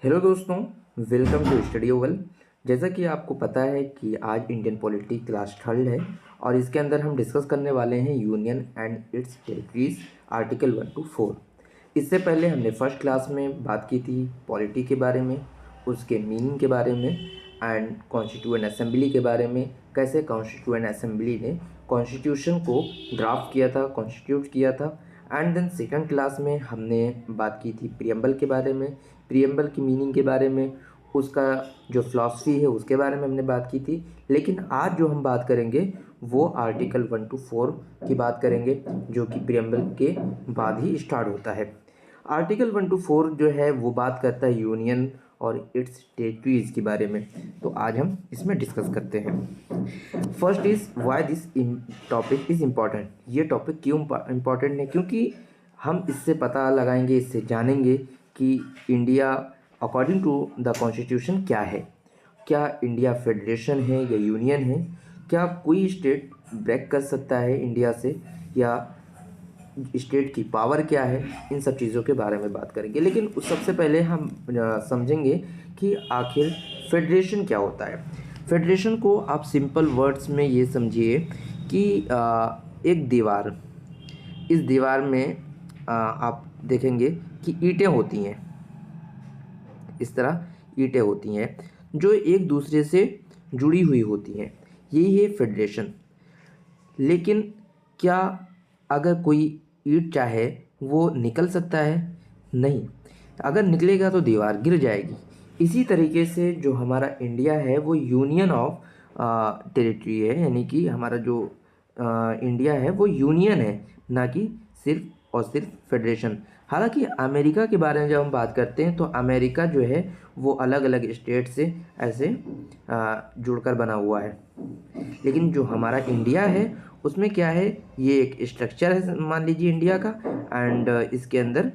Hello दोस्तों, welcome to study Oval. जैसा कि आपको पता है कि आज इंडियन पॉलिटी क्लास थर्ड है और इसके अंदर हम डिस्कस करने वाले हैं union and it's territories article 1 to 4। इससे पहले हमने फर्स्ट क्लास में बात की थी पॉलिटी के बारे में, उसके मीनिंग के बारे में एंड कॉन्स्टिट्यूएंट असेंबली के बारे में, कैसे कॉन्स्टिट्यूएंट असेंबली ने कॉन्स्टिट्यूशन को ड्राफ्ट किया था, कॉन्स्टिट्यूट किया था। एंड देन सेकंड क्लास में हमने बात की थी प्रियम्बल के बारे में, प्रियम्बल की मीनिंग के बारे में, उसका जो फिलॉसफी है उसके बारे में हमने बात की थी। लेकिन आज जो हम बात करेंगे वो आर्टिकल 1 to 4 की बात करेंगे, जो कि प्रियम्बल के बाद ही स्टार्ट होता है। आर्टिकल 1 to 4 जो है वो बात करता है यूनियन और इट्स टेरिटरीज के बारे में। तो आज हम इसमें डिस्कस करते हैं। First is why this topic is important. ये टॉपिक क्यों इम्पॉर्टेंट है? क्योंकि हम इससे पता लगाएंगे, इससे जानेंगे कि India according to the constitution क्या है। क्या इंडिया फेडरेशन है या यूनियन है? क्या कोई स्टेट ब्रेक कर सकता है इंडिया से, या स्टेट की पावर क्या है? इन सब चीज़ों के बारे में बात करेंगे। लेकिन उस सबसे पहले हम समझेंगे कि आखिर फेडरेशन क्या होता है। फेडरेशन को आप सिंपल वर्ड्स में ये समझिए कि एक दीवार, इस दीवार में आप देखेंगे कि ईंटें होती हैं, इस तरह ईंटें होती हैं जो एक दूसरे से जुड़ी हुई होती हैं, यही है फेडरेशन। लेकिन क्या अगर कोई ईंट चाहे वो निकल सकता है? नहीं, अगर निकलेगा तो दीवार गिर जाएगी। इसी तरीके से जो हमारा इंडिया है वो यूनियन ऑफ टेरिटरी है, यानी कि हमारा जो इंडिया है वो यूनियन है, ना कि सिर्फ और सिर्फ फेडरेशन। हालांकि अमेरिका के बारे में जब हम बात करते हैं तो अमेरिका जो है वो अलग अलग स्टेट से ऐसे जुड़कर बना हुआ है। लेकिन जो हमारा इंडिया है उसमें क्या है, ये एक स्ट्रक्चर है मान लीजिए इंडिया का, एंड इसके अंदर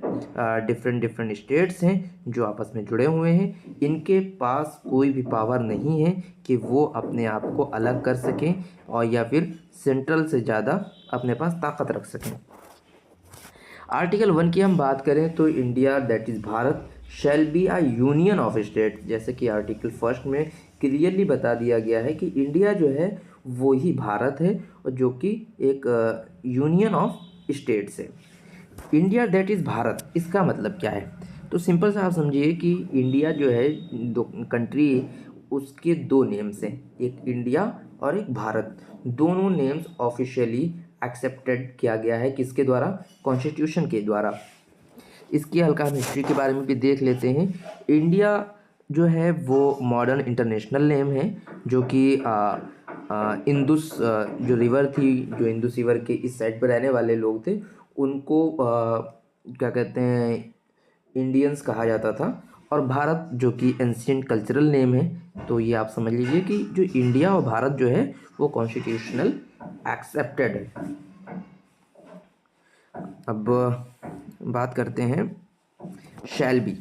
डिफरेंट स्टेट्स हैं जो आपस में जुड़े हुए हैं। इनके पास कोई भी पावर नहीं है कि वो अपने आप को अलग कर सकें और या फिर सेंट्रल से ज़्यादा अपने पास ताकत रख सकें। आर्टिकल 1 की हम बात करें तो India that is Bharat shall be a union of state. जैसे कि आर्टिकल फर्स्ट में क्लियरली बता दिया गया है कि इंडिया जो है वो ही भारत है और जो कि एक यूनियन ऑफ स्टेट्स है। इंडिया दैट इज़ भारत, इसका मतलब क्या है? तो सिंपल सा आप समझिए कि इंडिया जो है दो कंट्री, उसके दो नेम्स हैं, एक इंडिया और एक भारत। दोनों नेम्स ऑफिशियली एक्सेप्टेड किया गया है, किसके द्वारा? कॉन्स्टिट्यूशन के द्वारा। इसकी हल्का हम हिस्ट्री के बारे में भी देख लेते हैं। इंडिया जो है वो मॉडर्न इंटरनेशनल नेम है, जो कि इंदुस जो रिवर थी, जो इंदुस रिवर के इस साइड पर रहने वाले लोग थे उनको क्या कहते हैं, इंडियंस कहा जाता था। और भारत जो कि एंशिएंट कल्चरल नेम है। तो ये आप समझ लीजिए कि जो इंडिया और भारत जो है वो कॉन्स्टिट्यूशनल एक्सेप्टेड है। अब बात करते हैं शैल बी।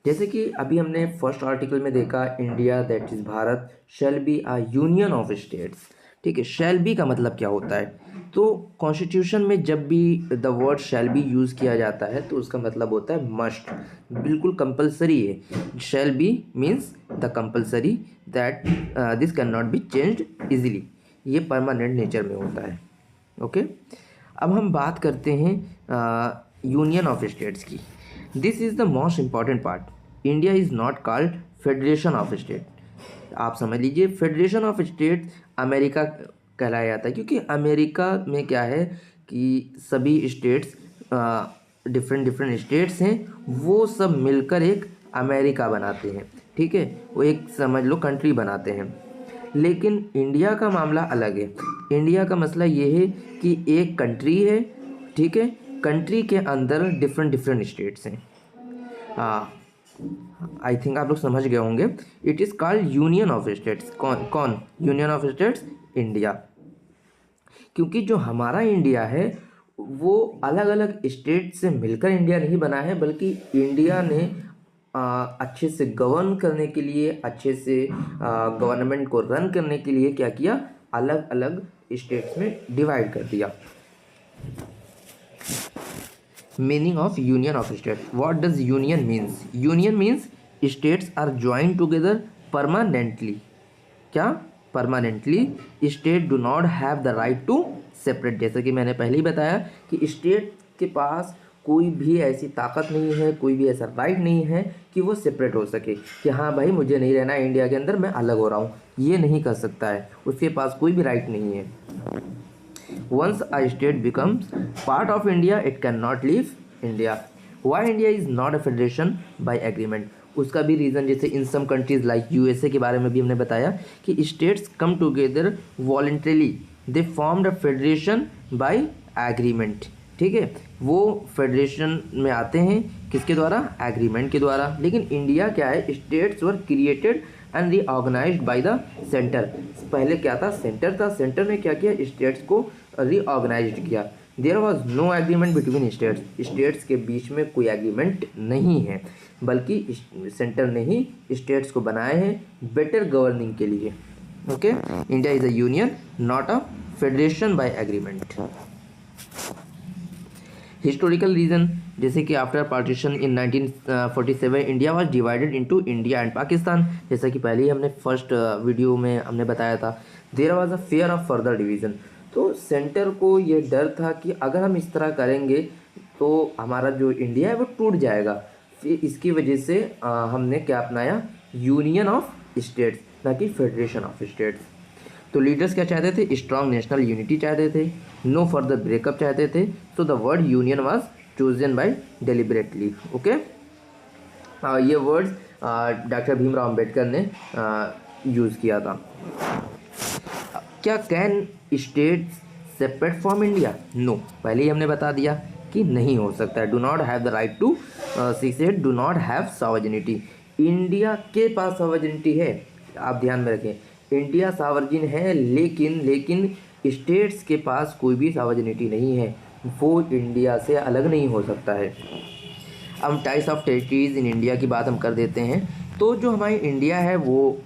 जैसे कि अभी हमने फर्स्ट आर्टिकल में देखा, India that is Bharat shall be a union of states. ठीक है, शैल बी का मतलब क्या होता है? तो कॉन्स्टिट्यूशन में जब भी the word shall be use किया जाता है तो उसका मतलब होता है मस्ट, बिल्कुल कंपलसरी है। Shall be means the compulsory that this can not be changed easily, ये परमानेंट नेचर में होता है। ओके, अब हम बात करते हैं यूनियन ऑफ स्टेट्स की। This is the most important part. India is not called federation of state. आप समझ लीजिए फेडरेशन ऑफ स्टेट अमेरिका कहलाया जाता है, क्योंकि अमेरिका में क्या है कि सभी स्टेट्स डिफरेंट स्टेट्स हैं, वो सब मिलकर एक अमेरिका बनाते हैं। ठीक है, वो एक समझ लो कंट्री बनाते हैं। लेकिन इंडिया का मामला अलग है। इंडिया का मसला ये है कि एक कंट्री है, ठीक है, कंट्री के अंदर डिफरेंट स्टेट्स हैं। आई थिंक आप लोग समझ गए होंगे। It is called union of states. कौन यूनियन ऑफ स्टेट्स? इंडिया। क्योंकि जो हमारा इंडिया है वो अलग अलग स्टेट से मिलकर इंडिया नहीं बना है, बल्कि इंडिया ने अच्छे से गवर्न करने के लिए, अच्छे से गवर्नमेंट को रन करने के लिए क्या किया, अलग अलग स्टेट्स में डिवाइड कर दिया। Meaning of union of state, what does union means? Union means states are join together permanently. क्या? Permanently. State do not have the right to separate. जैसे कि मैंने पहले ही बताया कि स्टेट के पास कोई भी ऐसी ताकत नहीं है, कोई भी ऐसा राइट नहीं है कि वो सेपरेट हो सके, कि हाँ भाई मुझे नहीं रहना है इंडिया के अंदर, मैं अलग हो रहा हूँ, ये नहीं कर सकता है, उसके पास कोई भी राइट नहीं है। Once a state becomes part of India it can not leave India. Why India is not a federation by agreement. उसका भी रीज़न, जैसे in some countries like USA के बारे में भी हमने बताया कि states come together voluntarily, they formed a federation by agreement. ठीक है, वो फेडरेशन में आते हैं किसके द्वारा? एग्रीमेंट के द्वारा। लेकिन इंडिया क्या है, states were created and reorganised by the centre. पहले क्या था? सेंटर था, सेंटर ने क्या किया? स्टेट्स को रीऑर्गेनाइज्ड किया। There was no agreement between states. States के बीच में कोई एग्रीमेंट नहीं है, बल्कि सेंटर ने ही स्टेट्स को बनाए हैं बेटर गवर्निंग के लिए। Okay, India is a union not a federation by agreement. Historical reason, जैसे कि after partition in 1947 India was divided into India and Pakistan. जैसा कि पहले ही हमने फर्स्ट वीडियो में हमने बताया था, there was a fear of further division. तो सेंटर को ये डर था कि अगर हम इस तरह करेंगे तो हमारा जो इंडिया है वो टूट जाएगा। फिर इसकी वजह से हमने क्या अपनाया? यूनियन ऑफ स्टेट्स, ना कि फेडरेशन ऑफ स्टेट्स। तो लीडर्स क्या चाहते थे? स्ट्रॉन्ग नेशनल यूनिटी चाहते थे, नो फर्दर ब्रेकअप चाहते थे। So the word union was chosen by deliberately. Okay, ये वर्ड्स डॉक्टर भीमराव अंबेडकर ने यूज़ किया था। क्या can state separate from India? No, पहले ही हमने बता दिया कि नहीं हो सकता है। Do not have the right to secede, do not have sovereignty. India के पास सॉवरेनिटी है, आप ध्यान में रखें, इंडिया सॉवरेन है, लेकिन स्टेट्स के पास कोई भी सॉवरेनिटी नहीं है, वो इंडिया से अलग नहीं हो सकता है। अब types of territories in India की बात हम कर देते हैं। तो जो हमारी इंडिया है वो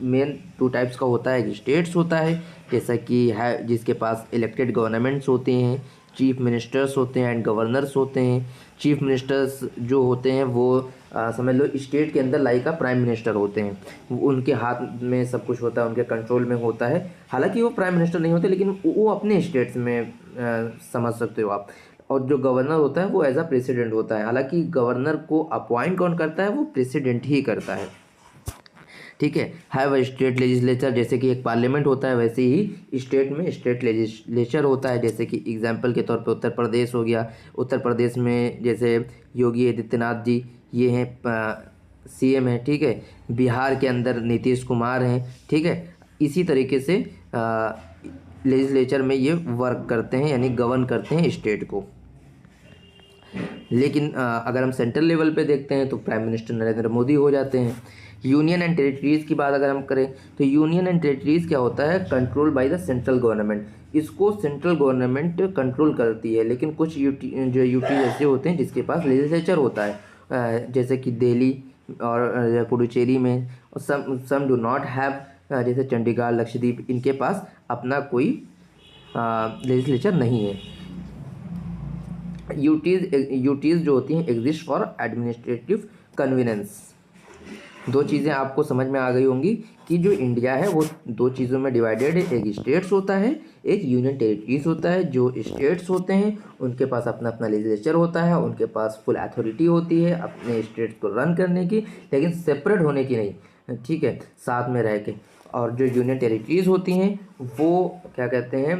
मेन 2 टाइप्स का होता है। स्टेट्स होता है, जैसा कि है जिसके पास इलेक्टेड गवर्नमेंट्स होते हैं, चीफ मिनिस्टर्स होते हैं एंड गवर्नर्स होते हैं। चीफ मिनिस्टर्स जो होते हैं वो समझ लो स्टेट के अंदर लाइक का प्राइम मिनिस्टर होते हैं, उनके हाथ में सब कुछ होता है, उनके कंट्रोल में होता है। हालांकि वो प्राइम मिनिस्टर नहीं होते, लेकिन वो अपने स्टेट्स में समझ सकते हो आप। और जो गवर्नर होता है वो एज अ प्रेसिडेंट होता है। हालांकि गवर्नर को अपॉइंट कौन करता है? वो प्रेसिडेंट ही करता है। ठीक है, हैव अ स्टेट लेजिस्लेचर, जैसे कि एक पार्लियामेंट होता है वैसे ही स्टेट में स्टेट लेजिस्लेचर होता है। जैसे कि एग्जांपल के तौर पे उत्तर प्रदेश हो गया। उत्तर प्रदेश में जैसे योगी आदित्यनाथ जी ये हैं सीएम है। ठीक है, बिहार के अंदर नीतीश कुमार हैं। ठीक है, इसी तरीके से लेजिस्लेचर में ये वर्क करते हैं, यानी गवर्न करते हैं स्टेट को। लेकिन अगर हम सेंट्रल लेवल पे देखते हैं तो प्राइम मिनिस्टर नरेंद्र मोदी हो जाते हैं। यूनियन एंड टेरिटरीज़ की बात अगर हम करें तो यूनियन एंड टेरिटरीज़ क्या होता है? Control by the central government. इसको सेंट्रल गवर्नमेंट कंट्रोल करती है, लेकिन कुछ यूटी ऐसे होते हैं जिसके पास लेजिस्लेचर होता है, जैसे कि दिल्ली और पुडुचेरी में। और सम डू नॉट हैव, जैसे चंडीगढ़, लक्षद्वीप, इनके पास अपना कोई लेजिस्लेचर नहीं है। यूटीज़ जो होती हैं एग्जिस्ट फॉर एडमिनिस्ट्रेटिव कन्वीनेंस। 2 चीज़ें आपको समझ में आ गई होंगी कि जो इंडिया है वो 2 चीज़ों में डिवाइडेड है, एक स्टेट्स होता है, एक यूनियन टेरिटरीज होता है। जो स्टेट्स होते हैं उनके पास अपना अपना लेजिस्लेचर होता है, उनके पास फुल अथॉरिटी होती है अपने स्टेट्स को रन करने की, लेकिन सेपरेट होने की नहीं। ठीक है, साथ में रह के। और जो यूनियन टेरिटरीज होती हैं वो क्या कहते हैं?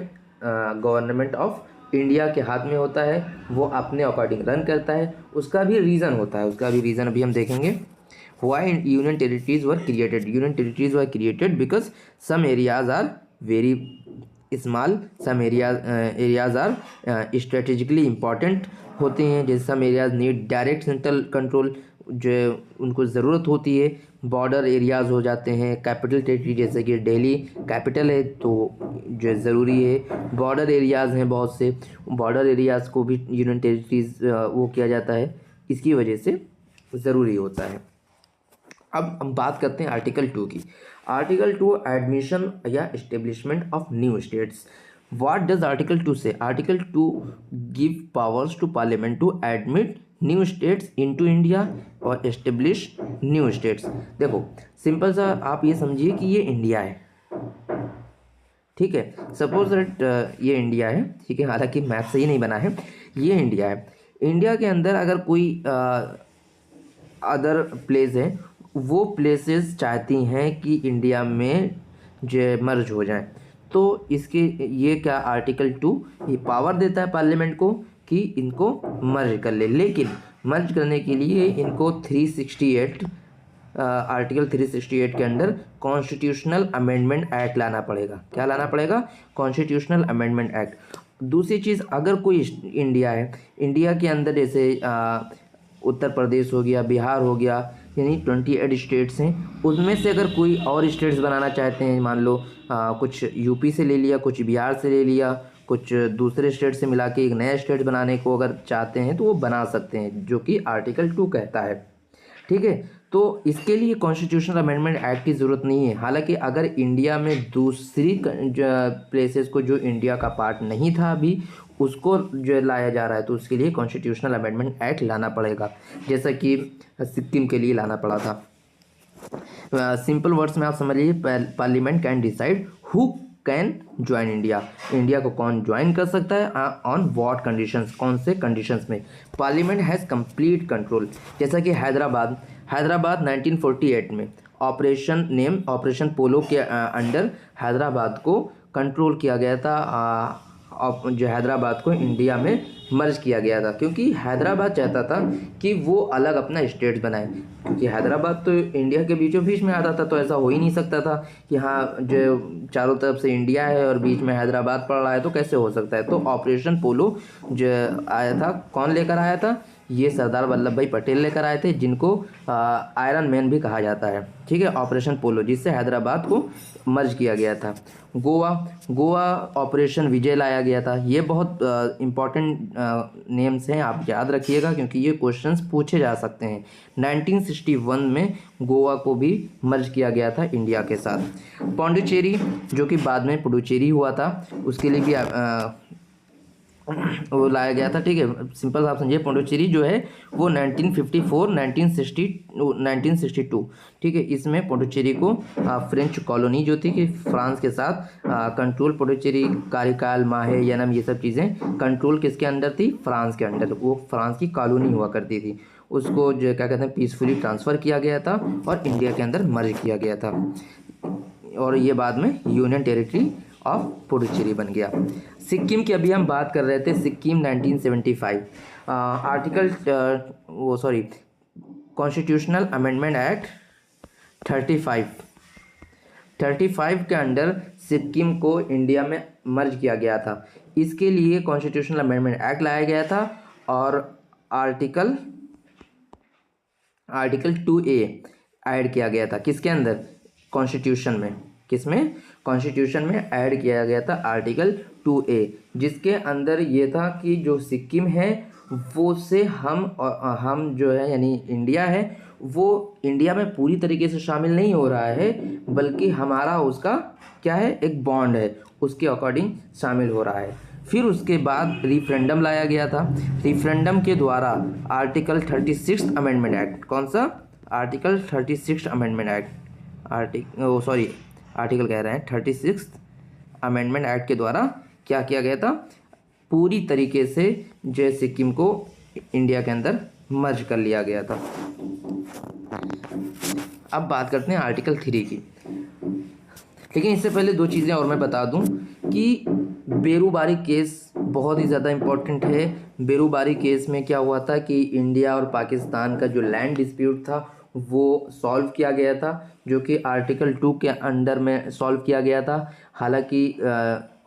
गवर्नमेंट ऑफ इंडिया के हाथ में होता है, वो अपने अकॉर्डिंग रन करता है। उसका भी रीज़न होता है, उसका भी रीज़न अभी हम देखेंगे। Why union territories were created? Union territories were created because some areas are very small, some areas are strategically important होते हैं। जैसे some areas need direct central control, जो उनको ज़रूरत होती है। बॉर्डर एरियाज़ हो जाते हैं। कैपिटल टेरिटरी, जैसे कि दिल्ली कैपिटल है तो जो ज़रूरी है। बॉर्डर एरियाज़ हैं बहुत से, बॉर्डर एरियाज़ को भी यूनियन टेरिटरीज वो किया जाता है, इसकी वजह से ज़रूरी होता है। अब हम बात करते हैं आर्टिकल 2 की। आर्टिकल 2 एडमिशन या establishment of new states. What does article 2 say? Article 2 give powers to parliament to admit new states into India और एस्टेब्लिश न्यू स्टेट्स। देखो सिंपल सा आप ये समझिए कि ये इंडिया है, ठीक है, सपोज दैट ये इंडिया है, ठीक है, हालांकि मैप सही नहीं बना है, ये इंडिया है। इंडिया के अंदर अगर कोई अदर प्लेस है, वो प्लेसेस चाहती हैं कि इंडिया में जो मर्ज हो जाए, तो इसके ये क्या आर्टिकल 2 ये पावर देता है पार्लियामेंट को कि इनको मर्ज कर ले, लेकिन मर्ज करने के लिए इनको 368 आर्टिकल 368 के अंदर कॉन्स्टिट्यूशनल अमेंडमेंट एक्ट लाना पड़ेगा। क्या लाना पड़ेगा? Constitutional amendment act. दूसरी चीज़, अगर कोई इंडिया है, इंडिया के अंदर जैसे उत्तर प्रदेश हो गया, बिहार हो गया, यानी 28 स्टेट्स हैं, उनमें से अगर कोई और स्टेट्स बनाना चाहते हैं, मान लो कुछ यूपी से ले लिया, कुछ बिहार से ले लिया, कुछ दूसरे स्टेट से मिला के एक नया स्टेट बनाने को अगर चाहते हैं तो वो बना सकते हैं, जो कि आर्टिकल 2 कहता है, ठीक है। तो इसके लिए कॉन्स्टिट्यूशनल अमेंडमेंट एक्ट की ज़रूरत नहीं है। हालांकि अगर इंडिया में दूसरी प्लेसेस को जो इंडिया का पार्ट नहीं था अभी, उसको जो लाया जा रहा है, तो उसके लिए कॉन्स्टिट्यूशनल अमेंडमेंट एक्ट लाना पड़ेगा, जैसा कि सिक्किम के लिए लाना पड़ा था। सिंपल वर्ड्स में आप समझ लीजिए, parliament can decide who can join India, India को कौन ज्वाइन कर सकता है, ऑन व्हाट कंडीशंस, कौन से कंडीशंस में। पार्लियामेंट हैज़ कंप्लीट कंट्रोल, जैसा कि हैदराबाद 1948 में ऑपरेशन पोलो के अंडर हैदराबाद को कंट्रोल किया गया था, जो हैदराबाद को इंडिया में मर्ज किया गया था, क्योंकि हैदराबाद चाहता था कि वो अलग अपना स्टेट बनाए, क्योंकि हैदराबाद तो इंडिया के बीचों बीच में आता था, तो ऐसा हो ही नहीं सकता था कि हाँ जो चारों तरफ से इंडिया है और बीच में हैदराबाद पड़ रहा है, तो कैसे हो सकता है। तो ऑपरेशन पोलो जो आया था, कौन लेकर आया था? ये सरदार वल्लभ भाई पटेल लेकर आए थे, जिनको आयरन मैन भी कहा जाता है, ठीक है, ऑपरेशन पोलो, जिससे हैदराबाद को मर्ज किया गया था। गोवा ऑपरेशन विजय लाया गया था। ये बहुत इम्पॉर्टेंट नेम्स हैं, आप याद रखिएगा, क्योंकि ये क्वेश्चंस पूछे जा सकते हैं। 1961 में गोवा को भी मर्ज किया गया था इंडिया के साथ। पौंडीचेरी, जो कि बाद में पुडुचेरी हुआ था, उसके लिए भी वो लाया गया था, ठीक है। सिंपल आप समझिए, पौंडीचेरी जो है वो 1954 1962, ठीक है। इसमें पौंडीचेरी को फ्रेंच कॉलोनी जो थी कि फ्रांस के साथ कंट्रोल, पौंडीचेरी, कारिकाल, माहे, यनम, ये सब चीज़ें कंट्रोल किसके अंडर थी? फ्रांस के अंडर। वो फ्रांस की कॉलोनी हुआ करती थी, उसको जो क्या कहते हैं पीसफुली ट्रांसफ़र किया गया था और इंडिया के अंदर मर्ज किया गया था, और ये बाद में यूनियन टेरिटरी ऑफ पुडुचेरी बन गया। सिक्किम की अभी हम बात कर रहे थे, सिक्किम 1975 कॉन्स्टिट्यूशनल अमेंडमेंट एक्ट 35 के अंडर सिक्किम को इंडिया में मर्ज किया गया था। इसके लिए कॉन्स्टिट्यूशनल अमेंडमेंट एक्ट लाया गया था और आर्टिकल 2A ऐड किया गया था। किसके अंदर? कॉन्स्टिट्यूशन में। किसमें? कॉन्स्टिट्यूशन में ऐड किया गया था आर्टिकल 2A, जिसके अंदर ये था कि जो सिक्किम है वो से हम जो है यानी इंडिया है, वो इंडिया में पूरी तरीके से शामिल नहीं हो रहा है, बल्कि हमारा उसका क्या है, एक बॉन्ड है, उसके अकॉर्डिंग शामिल हो रहा है। फिर उसके बाद रिफरेंडम लाया गया था। रिफरेंडम के द्वारा आर्टिकल 36 अमेंडमेंट एक्ट, कौन सा? आर्टिकल 36 अमेंडमेंट एक्ट, आर्टिकल कह रहे हैं 36 अमेंडमेंट एक्ट के द्वारा क्या किया गया था? पूरी तरीके से जो सिक्किम को इंडिया के अंदर मर्ज कर लिया गया था। अब बात करते हैं आर्टिकल 3 की, लेकिन इससे पहले दो चीज़ें और मैं बता दूं कि बेरूबारी केस बहुत ही ज़्यादा इम्पोर्टेंट है। बेरूबारी केस में क्या हुआ था कि इंडिया और पाकिस्तान का जो लैंड डिस्प्यूट था वो सॉल्व किया गया था, जो कि आर्टिकल 2 के अंडर में सॉल्व किया गया था। हालांकि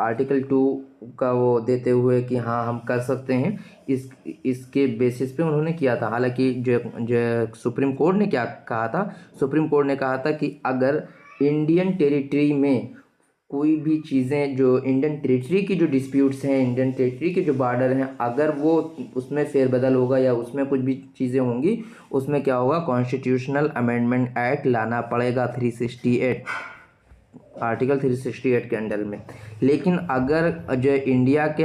आर्टिकल 2 का वो देते हुए कि हाँ हम कर सकते हैं, इसके बेसिस पे उन्होंने किया था। हालांकि जो सुप्रीम कोर्ट ने क्या कहा था? सुप्रीम कोर्ट ने कहा था कि अगर इंडियन टेरिटरी में कोई भी चीज़ें, जो इंडियन टेरिटरी की जो डिस्प्यूट्स हैं, इंडियन टेरिटरी के जो बॉर्डर हैं, अगर वो उसमें फेरबदल होगा या उसमें कुछ भी चीज़ें होंगी, उसमें क्या होगा? कॉन्स्टिट्यूशनल अमेंडमेंट एक्ट लाना पड़ेगा 368, आर्टिकल 368 के अंडर में। लेकिन अगर जो इंडिया के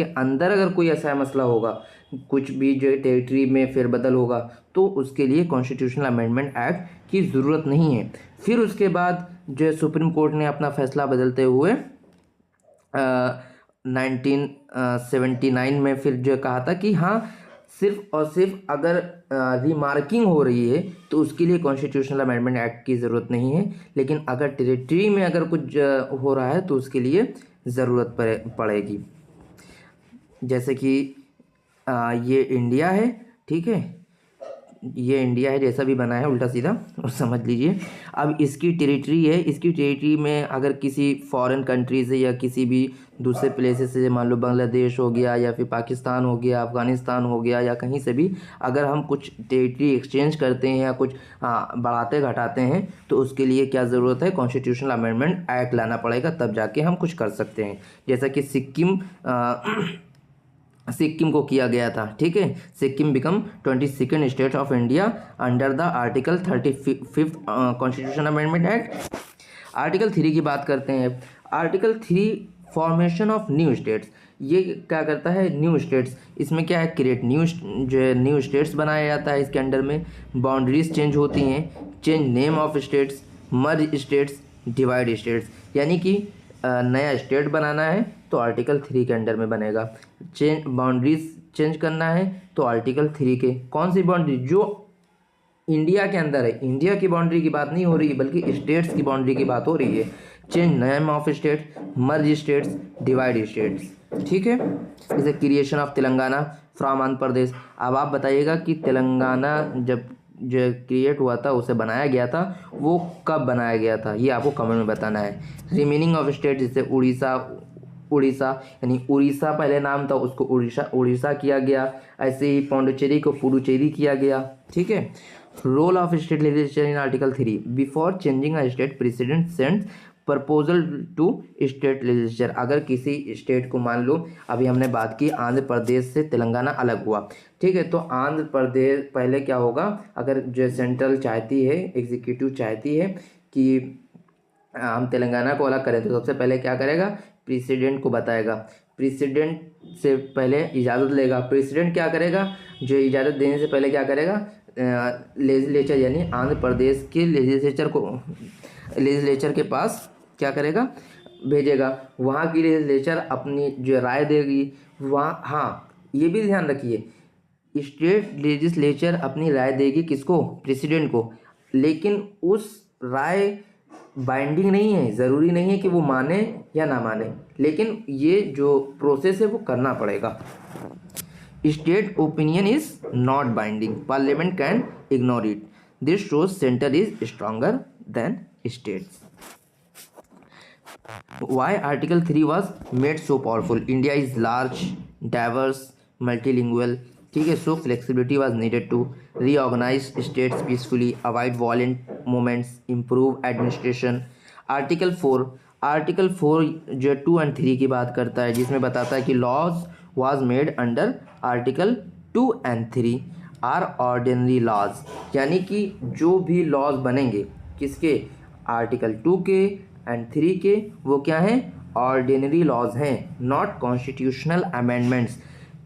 अंदर अगर कोई ऐसा मसला होगा कुछ भी जो टेरिटरी में फेरबदल होगा तो उसके लिए कॉन्स्टिट्यूशनल अमेंडमेंट एक्ट की ज़रूरत नहीं है। फिर उसके बाद जो सुप्रीम कोर्ट ने अपना फैसला बदलते हुए 1979 में फिर जो कहा था कि हाँ, सिर्फ और सिर्फ अगर रिमार्किंग हो रही है तो उसके लिए कॉन्स्टिट्यूशनल अमेंडमेंट एक्ट की ज़रूरत नहीं है, लेकिन अगर टेरिटरी में अगर कुछ हो रहा है तो उसके लिए ज़रूरत पड़ेगी। जैसे कि ये इंडिया है, ठीक है, ये इंडिया है, जैसा भी बना है उल्टा सीधा और समझ लीजिए। अब इसकी टेरिटरी है, इसकी टेरिटरी में अगर किसी फॉरेन कंट्री से या किसी भी दूसरे प्लेसेस से, मान लो बांग्लादेश हो गया या फिर पाकिस्तान हो गया, अफ़गानिस्तान हो गया, या कहीं से भी अगर हम कुछ टेरिटरी एक्सचेंज करते हैं या कुछ बढ़ाते घटाते हैं तो उसके लिए क्या ज़रूरत है, कॉन्स्टिट्यूशनल अमेंडमेंट एक्ट लाना पड़ेगा, तब जाके हम कुछ कर सकते हैं। जैसा कि सिक्किम को किया गया था, ठीक है। Sikkim become 22nd state of India under the article 35 constitution amendment act. Article 3 की बात करते हैं। Article 3 formation of new states, ये क्या करता है, न्यू स्टेट्स, इसमें क्या है, क्रिएट न्यू स्टेट्स बनाया जाता है। इसके अंडर में बाउंड्रीज चेंज होती हैं, change name of states, merge states, divide states, यानी कि नया स्टेट बनाना है तो आर्टिकल 3 के अंडर में बनेगा। बाउंड्रीज चेंज करना है तो आर्टिकल 3 के, कौन सी बाउंड्री, जो इंडिया के अंदर है, इंडिया की बाउंड्री की बात नहीं हो रही है बल्कि स्टेट्स की बाउंड्री की बात हो रही है। Change name of state, merge states, divide states, ठीक है। जैसे creation of Telangana from Andhra Pradesh. अब आप बताइएगा कि तेलंगाना जब जो क्रिएट हुआ था, उसे बनाया गया था, वो कब बनाया गया था, ये आपको कमेंट में बताना है। रिमेनिंग ऑफ स्टेट, जैसे उड़ीसा यानी उड़ीसा पहले नाम था, उसको उड़ीसा किया गया। ऐसे ही पौंडुचेरी को पुडुचेरी किया गया, ठीक है। Role of state legislature in article 3, before changing a state president sends proposal to state legislature. अगर किसी स्टेट को, मान लो अभी हमने बात की आंध्र प्रदेश से तेलंगाना अलग हुआ, ठीक है, तो आंध्र प्रदेश पहले क्या होगा, अगर जो सेंट्रल चाहती है, एग्जीक्यूटिव चाहती है कि हम तेलंगाना को अलग करें, तो सबसे पहले क्या करेगा, प्रेसिडेंट को बताएगा, प्रेसिडेंट से पहले इजाज़त लेगा। प्रेसिडेंट क्या करेगा, जो इजाज़त देने से पहले क्या करेगा, लेजिस्लेचर यानी आंध्र प्रदेश के लेजिस्लेचर के पास क्या करेगा, भेजेगा। वहाँ की लेजिस्लेचर अपनी जो राय देगी, वहाँ, हाँ ये भी ध्यान रखिए, स्टेट लेजिस्लेचर अपनी राय देगी किसको, प्रेसिडेंट को, लेकिन उस राय बाइंडिंग नहीं है, ज़रूरी नहीं है कि वो माने या ना माने, लेकिन ये जो प्रोसेस है वो करना पड़ेगा। State opinion is not binding, parliament can ignore it, this shows centre is stronger than states. Why Article 3 was made so powerful? India is large, diverse, multilingual, ठीक है, so flexibility was needed to reorganize states peacefully, avoid violent movements, improve administration. Article 4 जो 2 और 3 की बात करता है, जिसमें बताता है कि laws was made under article 2 और 3 आर ऑर्डिनरी लॉज, यानी कि जो भी लॉज बनेंगे किसके, आर्टिकल 2 के एंड 3 के, वो क्या हैं, ऑर्डिनरी लॉज हैं, नॉट कॉन्स्टिट्यूशनल अमेंडमेंट्स।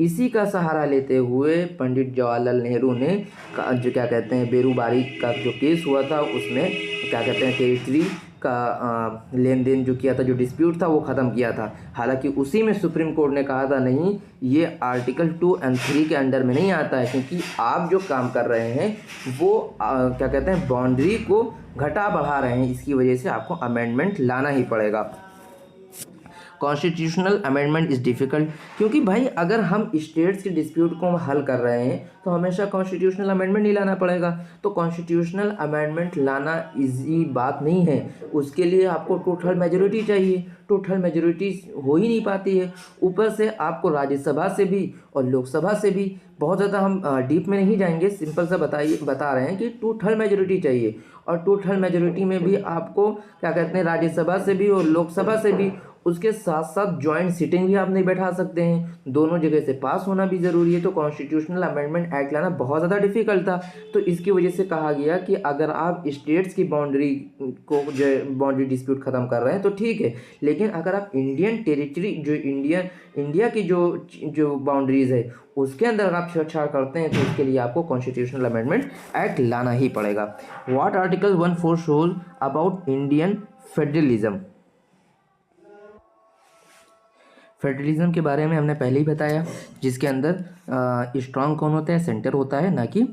इसी का सहारा लेते हुए पंडित जवाहरलाल नेहरू ने जो क्या कहते हैं, बेरूबारी का जो केस हुआ था, उसमें क्या कहते हैं, टेरिटरी का लेन देन जो किया था, जो डिस्प्यूट था वो ख़त्म किया था। हालांकि उसी में सुप्रीम कोर्ट ने कहा था नहीं, ये आर्टिकल 2 और 3 के अंडर में नहीं आता है, क्योंकि आप जो काम कर रहे हैं वो क्या कहते हैं, बाउंड्री को घटा बढ़ा रहे हैं, इसकी वजह से आपको अमेंडमेंट लाना ही पड़ेगा। कॉन्स्टिट्यूशनल अमेंडमेंट इज़ डिफ़िकल्ट, क्योंकि भाई अगर हम स्टेट्स के डिस्प्यूट को हल कर रहे हैं तो हमेशा कॉन्स्टिट्यूशनल अमेंडमेंट ही लाना पड़ेगा। तो कॉन्स्टिट्यूशनल अमेंडमेंट लाना इजी बात नहीं है, उसके लिए आपको टोटल मेजॉरिटी चाहिए। टोटल मेजॉरिटी हो ही नहीं पाती है, ऊपर से आपको राज्यसभा से भी और लोकसभा से भी, बहुत ज़्यादा हम डीप में नहीं जाएंगे, सिंपल सा बता रहे हैं कि टोटल मेजॉरिटी चाहिए। और टोटल मेजॉरिटी में भी आपको क्या कहते हैं, राज्यसभा से भी और लोकसभा से भी उसके साथ साथ जॉइंट सीटिंग भी आप नहीं बैठा सकते हैं, दोनों जगह से पास होना भी ज़रूरी है। तो कॉन्स्टिट्यूशनल अमेंडमेंट एक्ट लाना बहुत ज़्यादा डिफिकल्ट था। तो इसकी वजह से कहा गया कि अगर आप स्टेट्स की बाउंड्री को जो बाउंड्री डिस्प्यूट ख़त्म कर रहे हैं तो ठीक है, लेकिन अगर आप इंडियन टेरिटरी जो इंडिया की जो बाउंड्रीज है उसके अंदर आप छेड़छाड़ करते हैं तो इसके लिए आपको कॉन्स्टिट्यूशनल अमेंडमेंट एक्ट लाना ही पड़ेगा। What article 14 shows about Indian federalism. Federalism के बारे में हमने पहले ही बताया, जिसके अंदर स्ट्रांग कौन होता है, सेंटर होता है, ना कि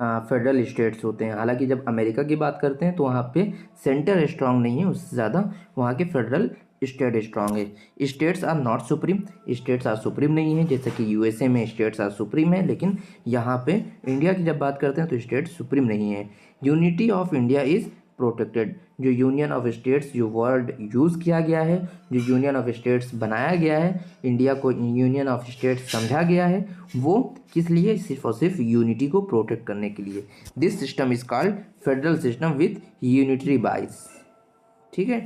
फेडरल स्टेट्स होते हैं। हालांकि जब अमेरिका की बात करते हैं तो वहाँ पे सेंटर स्ट्रांग नहीं है, उससे ज़्यादा वहाँ के फेडरल स्टेट स्ट्रांग है। States are not supreme, states are supreme नहीं है, जैसे कि यूएसए में स्टेट्स आर सुप्रीम है, लेकिन यहाँ पे इंडिया की जब बात करते हैं तो स्टेट सुप्रीम नहीं है। Unity of India is protected. जो यूनियन ऑफ स्टेट्स जो वर्ड यूज़ किया गया है, जो यूनियन ऑफ स्टेट्स बनाया गया है, इंडिया को यूनियन ऑफ स्टेट्स समझा गया है, वो किस लिए, सिर्फ और सिर्फ यूनिटी को प्रोटेक्ट करने के लिए। This system is called federal system with unitary बाइस। ठीक है,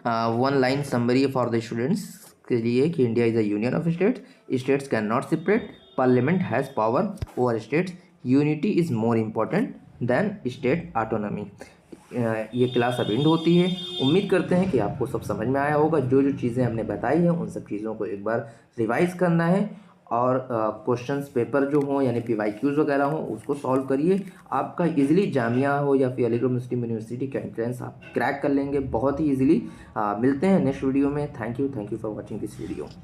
one line summary for the students के लिए कि India is a union of states, states can not separate, parliament has power over states, unity is more important than state autonomy. ये class अब and होती है। उम्मीद करते हैं कि आपको सब समझ में आया होगा। जो जो चीज़ें हमने बताई हैं उन सब चीज़ों को एक बार रिवाइज करना है और क्वेश्चंस पेपर जो हों यानी PYQs वगैरह हों उसको सॉल्व करिए। आपका इजीली जामिया हो या फिर अलीगढ़ मुस्लिम यूनिवर्सिटी का एंट्रेंस आप क्रैक कर लेंगे बहुत ही इजीली। मिलते हैं नेक्स्ट वीडियो में। Thank you for watching this video.